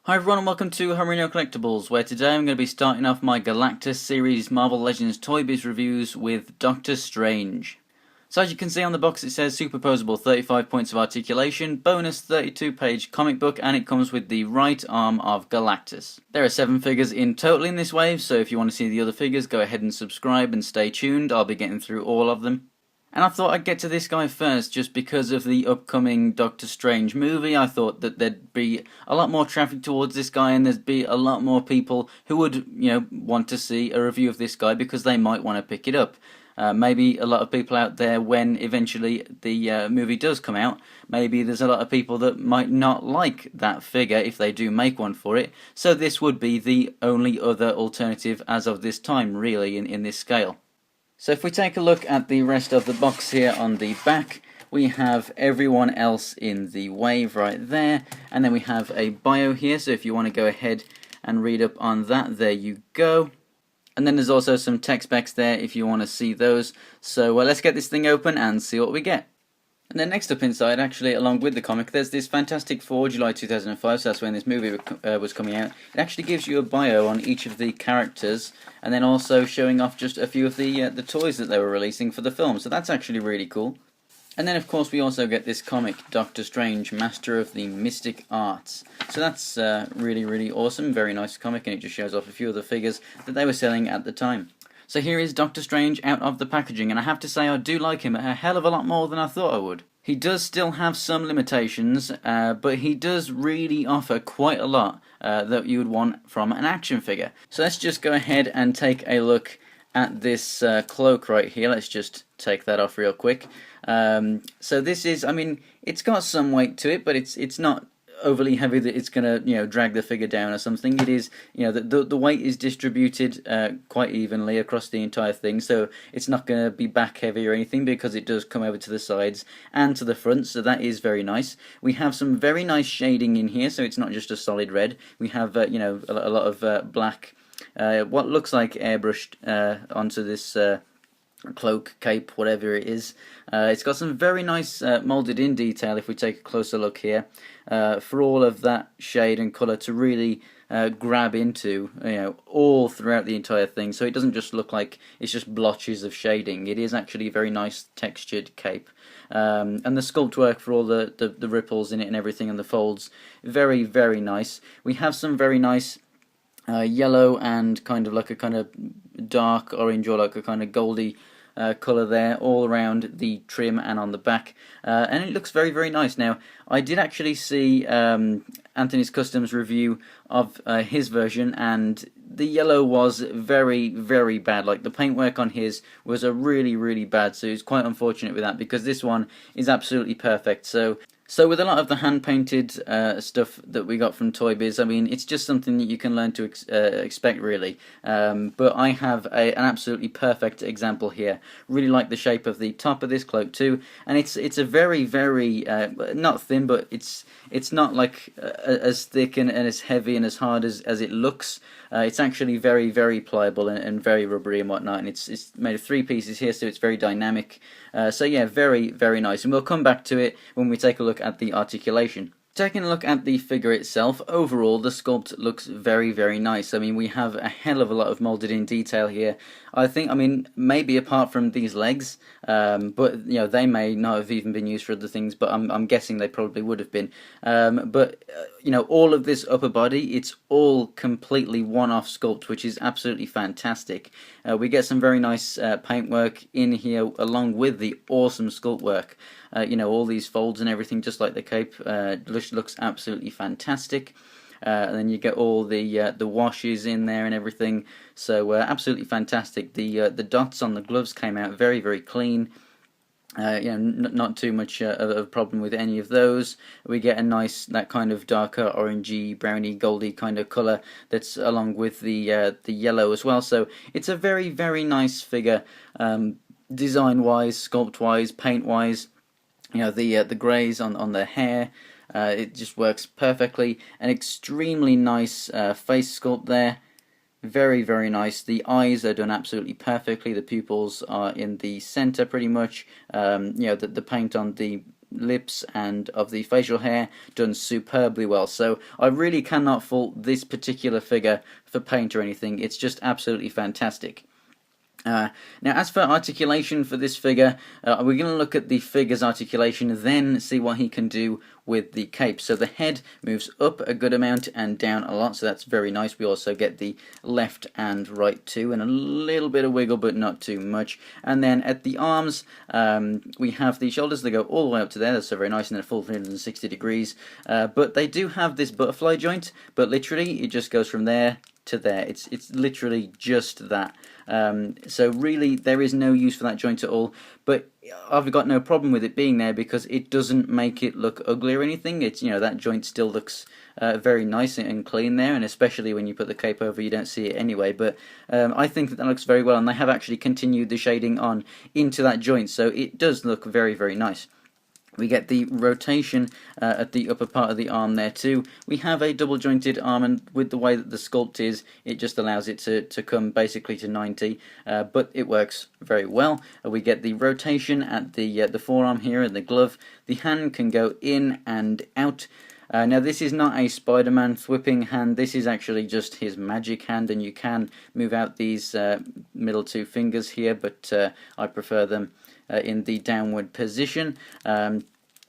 Hi everyone and welcome to Homerino Collectibles, where today I'm going to be starting off my Galactus series Marvel Legends Toy Biz reviews with Doctor Strange. So as you can see on the box it says superposable 35 points of articulation, bonus 32-page comic book, and it comes with the right arm of Galactus. There are 7 figures in total in this wave, so if you want to see the other figures go ahead and subscribe and stay tuned, I'll be getting through all of them. And I thought I'd get to this guy first just because of the upcoming Doctor Strange movie. I thought that there'd be a lot more traffic towards this guy and there'd be a lot more people who would, want to see a review of this guy because they might want to pick it up. Maybe a lot of people out there, when eventually the movie does come out, maybe there's a lot of people that might not like that figure if they do make one for it. So this would be the only other alternative as of this time, really, in this scale. So if we take a look at the rest of the box here on the back, we have everyone else in the wave right there, and then we have a bio here, so if you want to go ahead and read up on that, there you go. And then there's also some tech specs there if you want to see those. So let's get this thing open and see what we get. And then next up inside, actually, along with the comic, there's this Fantastic Four, July 2005, so that's when this movie was coming out. It actually gives you a bio on each of the characters, and then also showing off just a few of the toys that they were releasing for the film, so that's actually really cool. And then, of course, we also get this comic, Doctor Strange, Master of the Mystic Arts. So that's really, really awesome, very nice comic, and it just shows off a few of the figures that they were selling at the time. So here is Doctor Strange out of the packaging, and I have to say I do like him a hell of a lot more than I thought I would. He does still have some limitations, but he does really offer quite a lot that you would want from an action figure. So let's just go ahead and take a look at this cloak right here. Let's just take that off real quick. So this is, it's got some weight to it, but it's not overly heavy that it's going to drag the figure down or something. It is, the weight is distributed quite evenly across the entire thing, so it's not going to be back heavy or anything because it does come over to the sides and to the front, so that is very nice. We have some very nice shading in here, so it's not just a solid red. We have a lot of black, what looks like airbrushed onto this cloak, cape, whatever it is. It's got some very nice moulded in detail if we take a closer look here, for all of that shade and colour to really grab into, all throughout the entire thing, so it doesn't just look like it's just blotches of shading. It is actually a very nice textured cape, and the sculpt work for all the ripples in it and everything and the folds, very, very nice. We have some very nice yellow and kind of like a kind of dark orange or like a kind of goldy colour there all around the trim and on the back, and it looks very, very nice. Now, I did actually see Anthony's Customs review of his version, and the yellow was very, very bad. Like, the paintwork on his was a really, really bad, so it's quite unfortunate with that because this one is absolutely perfect. So with a lot of the hand-painted stuff that we got from Toy Biz, it's just something that you can learn to expect, really. But I have an absolutely perfect example here. Really like the shape of the top of this cloak too, and it's a very, very not thin, but it's not like as thick and as heavy and as hard as it looks. It's actually very, very pliable and very rubbery and whatnot, and it's made of 3 pieces here, so it's very dynamic. So yeah, very, very nice, and we'll come back to it when we take a look at the articulation. Taking a look at the figure itself, overall the sculpt looks very, very nice. We have a hell of a lot of moulded in detail here. I think, maybe apart from these legs, but they may not have even been used for other things, but I'm guessing they probably would have been. But all of this upper body, it's all completely one-off sculpt, which is absolutely fantastic. We get some very nice paintwork in here along with the awesome sculpt work. All these folds and everything, just like the cape, looks absolutely fantastic. And then you get all the washes in there and everything, so absolutely fantastic. The dots on the gloves came out very, very clean. Not too much of a problem with any of those. We get a nice, that kind of darker orangey, browny, goldy kind of colour that's along with the yellow as well. So it's a very, very nice figure, design-wise, sculpt-wise, paint-wise. The greys on the hair, it just works perfectly. An extremely nice face sculpt there. Very, very nice. The eyes are done absolutely perfectly. The pupils are in the center pretty much. The paint on the lips and of the facial hair done superbly well. So I really cannot fault this particular figure for paint or anything. It's just absolutely fantastic. Now, as for articulation for this figure, we're going to look at the figure's articulation, then see what he can do with the cape. So the head moves up a good amount and down a lot, so that's very nice. We also get the left and right too, and a little bit of wiggle, but not too much. And then at the arms, we have the shoulders that go all the way up to there. That's so very nice, and then a full 360 degrees. But they do have this butterfly joint, but literally it just goes from there to there. It's literally just that. So really there is no use for that joint at all, but I've got no problem with it being there because it doesn't make it look ugly or anything. It's, you know, that joint still looks very nice and clean there, and especially when you put the cape over you don't see it anyway, but I think that looks very well, and they have actually continued the shading on into that joint, so it does look very, very nice. We get the rotation at the upper part of the arm there too. We have a double jointed arm, and with the way that the sculpt is, it just allows it to come basically to 90, but it works very well. We get the rotation at the forearm here and the glove. The hand can go in and out. Now this is not a Spider-Man whipping hand, this is actually just his magic hand, and you can move out these middle two fingers here, but I prefer them in the downward position.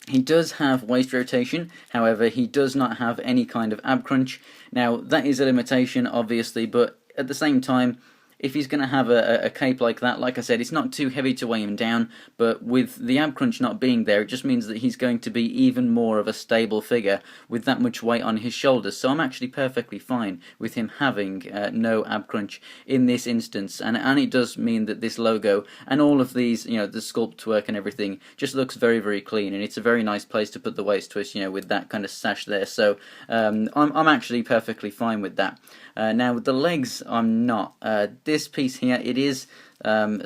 He does have waist rotation, however he does not have any kind of ab crunch. Now that is a limitation obviously, but at the same time, if he's going to have a cape like that, like I said, it's not too heavy to weigh him down, but with the ab crunch not being there, it just means that he's going to be even more of a stable figure with that much weight on his shoulders. So I'm actually perfectly fine with him having no ab crunch in this instance, and it does mean that this logo and all of these, you know, the sculpt work and everything just looks very, very clean, and it's a very nice place to put the waist twist, you know, with that kind of sash there. So I'm actually perfectly fine with that. Now with the legs, I'm not. This piece here, it is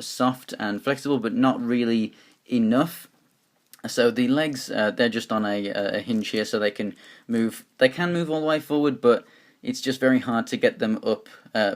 soft and flexible, but not really enough. So the legs, they're just on a hinge here, so they can move. They can move all the way forward, but it's just very hard to get them up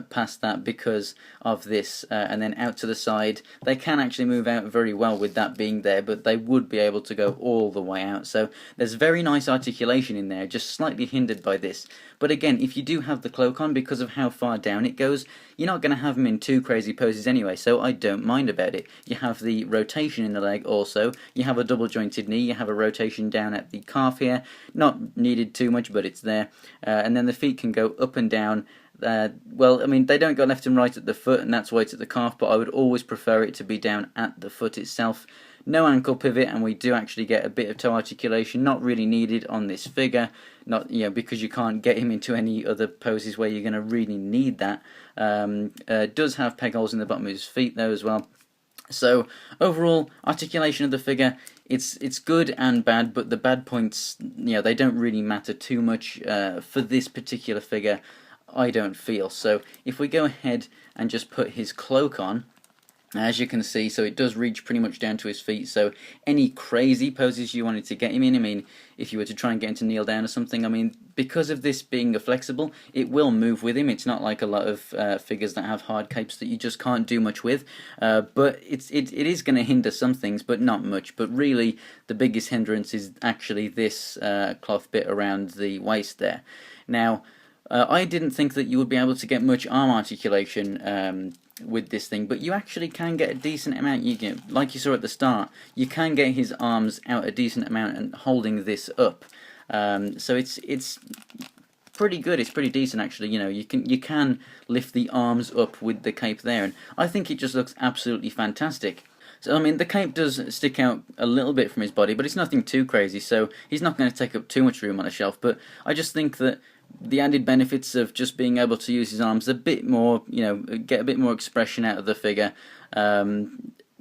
past that because of this, and then out to the side. They can actually move out very well with that being there, but they would be able to go all the way out. So there's very nice articulation in there, just slightly hindered by this. But again, if you do have the cloak on, because of how far down it goes, you're not going to have them in too crazy poses anyway, so I don't mind about it. You have the rotation in the leg also, you have a double jointed knee, you have a rotation down at the calf here, not needed too much, but it's there, and then the feet can go up and down. Well, I mean, they don't go left and right at the foot, and that's why it's at the calf, but I would always prefer it to be down at the foot itself. No ankle pivot, and we do actually get a bit of toe articulation, not really needed on this figure, not, you know, because you can't get him into any other poses where you're going to really need that. Does have peg holes in the bottom of his feet though as well. So overall, articulation of the figure, it's good and bad, but the bad points, you know, they don't really matter too much for this particular figure, I don't feel. So if we go ahead and just put his cloak on, as you can see, so it does reach pretty much down to his feet, so any crazy poses you wanted to get him in, I mean, if you were to try and get him to kneel down or something, I mean, because of this being a flexible, it will move with him. It's not like a lot of figures that have hard capes that you just can't do much with, but it is going to hinder some things, but not much. But really, the biggest hindrance is actually this cloth bit around the waist there. Now, I didn't think that you would be able to get much arm articulation with this thing, but you actually can get a decent amount. You get, like you saw at the start, you can get his arms out a decent amount and holding this up. So it's pretty good. It's pretty decent actually. You know, you can lift the arms up with the cape there, and I think it just looks absolutely fantastic. So, I mean, the cape does stick out a little bit from his body, but it's nothing too crazy, so he's not going to take up too much room on a shelf. But I just think that the added benefits of just being able to use his arms a bit more, you know, get a bit more expression out of the figure.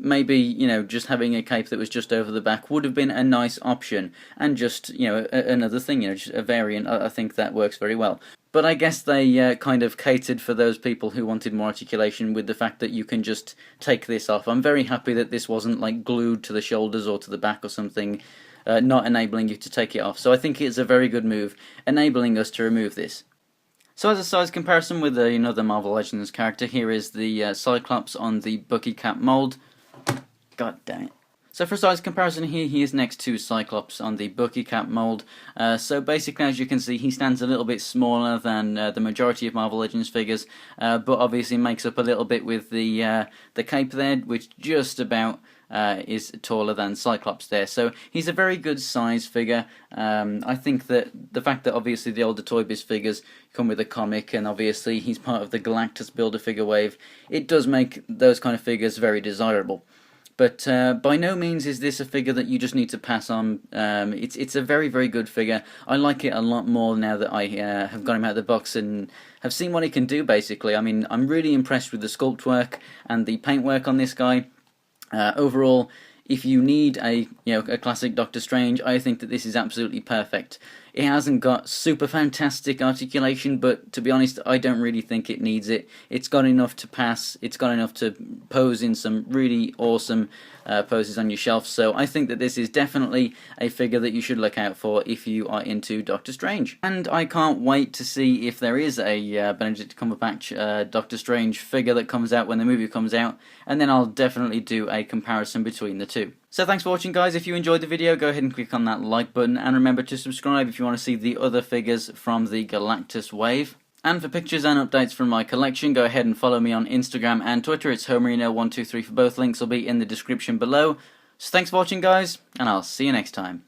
Maybe, you know, just having a cape that was just over the back would have been a nice option, and just, you know, another thing, you know, just a variant. I think that works very well. But I guess they kind of catered for those people who wanted more articulation with the fact that you can just take this off. I'm very happy that this wasn't like glued to the shoulders or to the back or something, not enabling you to take it off. So I think it's a very good move, enabling us to remove this. So as a size comparison with another Marvel Legends character, here is the Cyclops on the Bucky Cap mold. God damn it. So for size comparison here, he is next to Cyclops on the Bucky Cap mold. So basically, as you can see, he stands a little bit smaller than the majority of Marvel Legends figures, but obviously makes up a little bit with the cape there, which just about is taller than Cyclops there. So he's a very good size figure. I think that the fact that obviously the older Toy Biz figures come with a comic, and obviously he's part of the Galactus Build-A-Figure wave, it does make those kind of figures very desirable. But by no means is this a figure that you just need to pass on. It's a very, very good figure. I like it a lot more now that I have got him out of the box and have seen what he can do, basically. I mean, I'm really impressed with the sculpt work and the paint work on this guy. Overall, if you need a classic Doctor Strange, I think that this is absolutely perfect. It hasn't got super fantastic articulation, but to be honest, I don't really think it needs it. It's got enough to pass. It's got enough to pose in some really awesome poses on your shelf. So I think that this is definitely a figure that you should look out for if you are into Doctor Strange. And I can't wait to see if there is a Benedict Cumberbatch Doctor Strange figure that comes out when the movie comes out, and then I'll definitely do a comparison between the two. So thanks for watching, guys. If you enjoyed the video, go ahead and click on that like button, and remember to subscribe if you want to see the other figures from the Galactus wave. And for pictures and updates from my collection, go ahead and follow me on Instagram and Twitter. It's Homerino123 for both. Links will be in the description below. So thanks for watching, guys, and I'll see you next time.